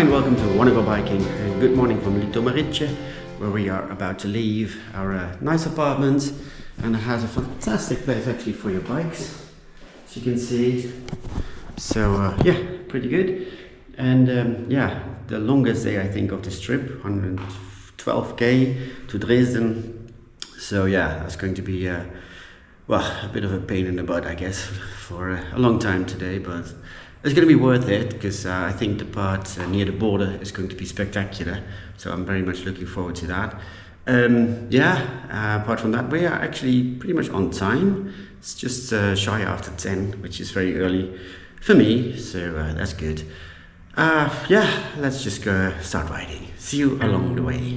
Hi and welcome to WannaGoBiking. Good morning from Litomerice, where we are about to leave our nice apartment, and it has a fantastic place actually for your bikes, as you can see. So yeah, pretty good. And yeah, the longest day I think of this trip, 112k to Dresden. So yeah, that's going to be well, a bit of a pain in the butt, I guess, for a long time today, but it's going to be worth it because I think the part near the border is going to be spectacular. So I'm very much looking forward to that. Yeah, apart from that, we are actually pretty much on time. It's just shy after 10, which is very early for me, so that's good. Yeah, let's just go start riding. See you along the way.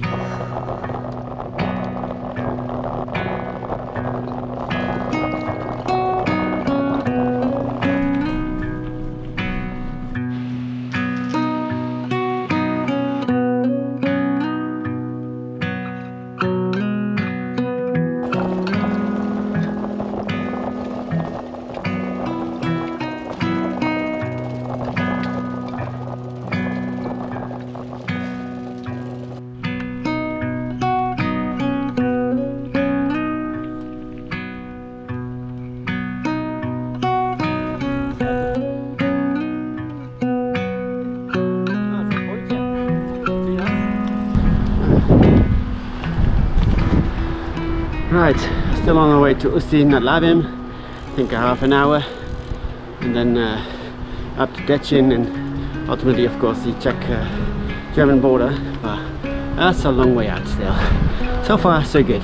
Right, still on our way to Ditlevsen, I think a half an hour, and then up to Dresden, and ultimately of course the Czech-German border, but that's a long way out still. So far so good.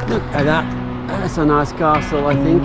Look at that, that's a nice castle, I think.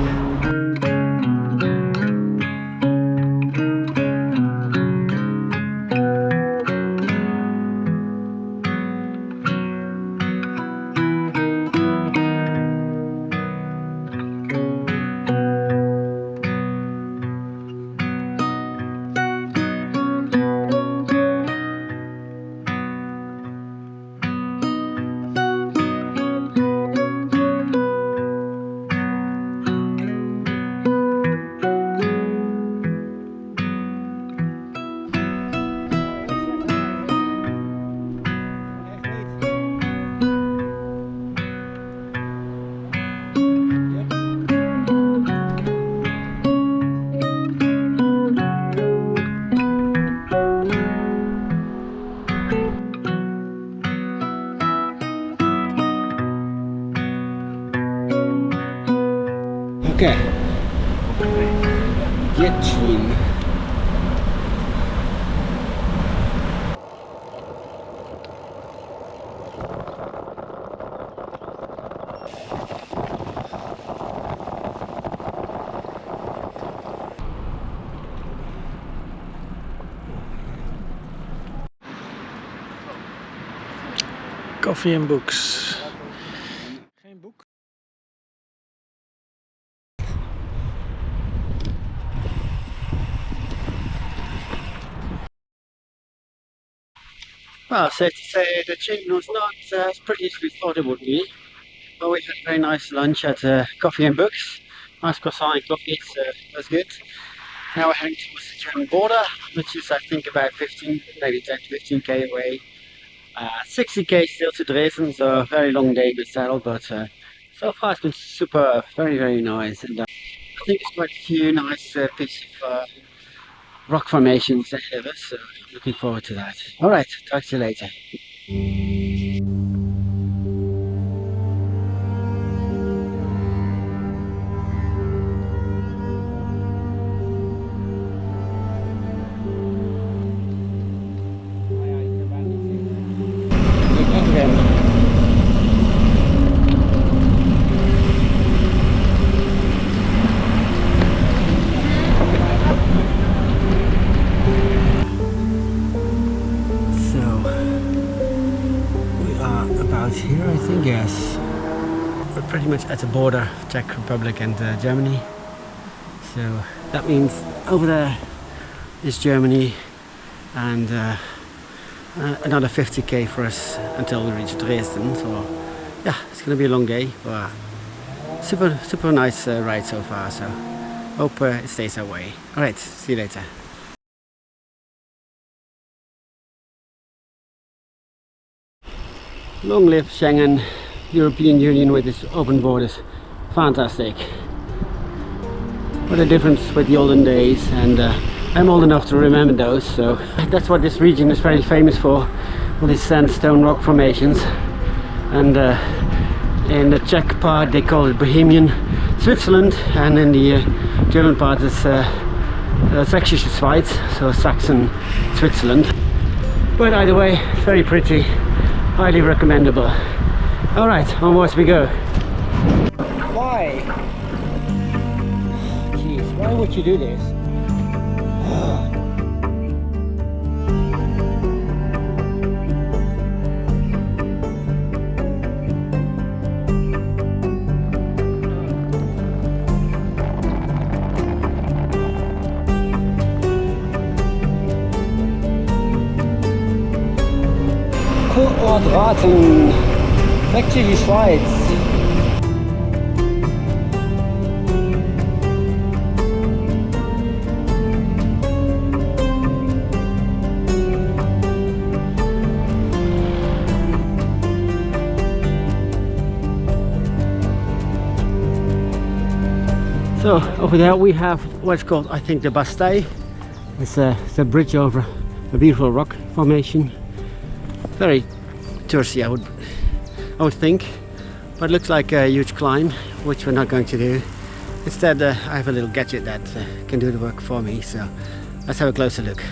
Okay, Ditlevsen. Coffee and books. Geen boek. Well, safe to say the chicken was not as pretty as we thought it would be. But we had a very nice lunch at Coffee and Books. Nice croissant and coffee, so that's good. Now we're heading towards the German border, which is I think about 15, maybe 10 to 15k away. 60k still to Dresden, so a very long day to saddle, but so far it's been super, very nice. And I think there's quite a few nice pieces of rock formations ahead of us, so looking forward to that. Alright, talk to you later. about here, I think, yes. We're pretty much at the border of Czech Republic and Germany. So that means over there is Germany, and another 50k for us until we reach Dresden. So yeah, it's gonna be a long day, but super nice ride so far. So hope it stays that way. All right, see you later. Long live Schengen, European Union with its open borders. Fantastic. What a difference with the olden days, and I'm old enough to remember those, so that's what this region is very famous for, all these sandstone rock formations. And in the Czech part they call it Bohemian Switzerland, and in the German part it's Sächsische Schweiz, so Saxon Switzerland. But either way, very pretty. Highly recommendable. Alright, onwards we go. Why? Jeez, why would you do this? Quadraten, Sächsische Schweiz. So over there we have what's called, I think, the Bastei. It's a bridge over a beautiful rock formation. Very touristy, I would think, but it looks like a huge climb, which we're not going to do. Instead, I have a little gadget that can do the work for me, so let's have a closer look.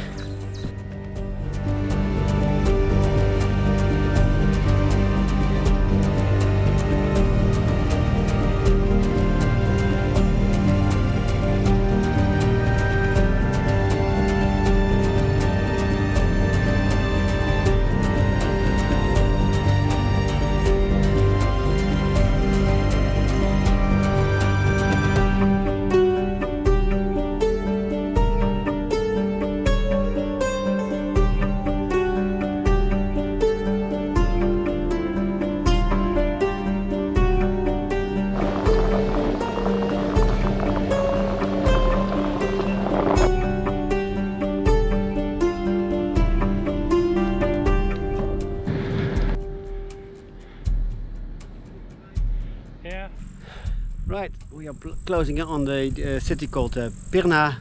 Right, we are closing in on the city called Pirna.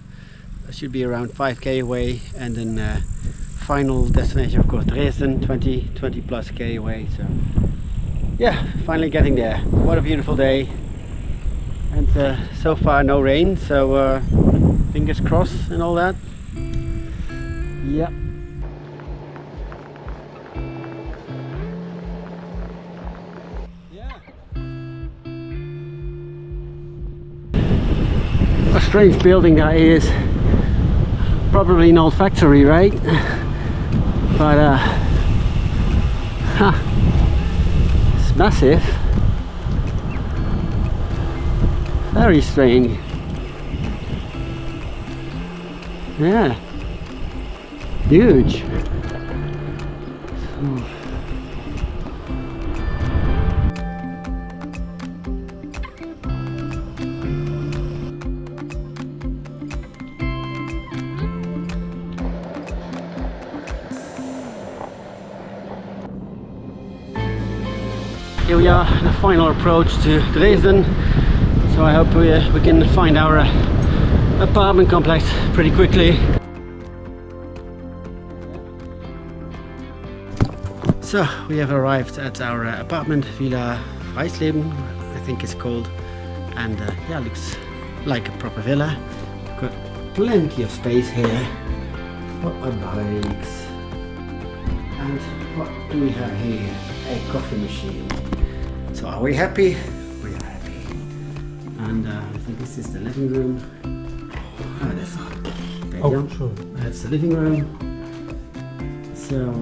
It should be around 5k away, and then final destination, of course, Dresden, 20 plus k away. So yeah, finally getting there. What a beautiful day, and so far no rain, so fingers crossed and all that. Yeah. A strange building that is, probably an old factory, right? But it's massive, very strange. Yeah, huge. Here we are, the final approach to Dresden, so I hope we can find our apartment complex pretty quickly. So we have arrived at our apartment, Villa Freisleben, I think it's called, and yeah, looks like a proper villa. We've got plenty of space here for our bikes. And what do we have here? A coffee machine. So are we happy? We are happy. And I think this is the living room. Oh, that's not. There you go. Sure. That's the living room. So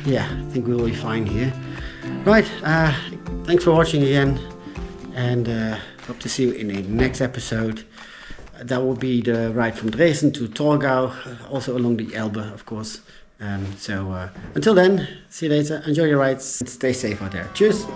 yeah, I think we'll be fine here. Right, thanks for watching again, and hope to see you in the next episode. That will be the ride from Dresden to Torgau, also along the Elbe, of course. So until then, see you later, enjoy your rides, and stay safe out there. Cheers!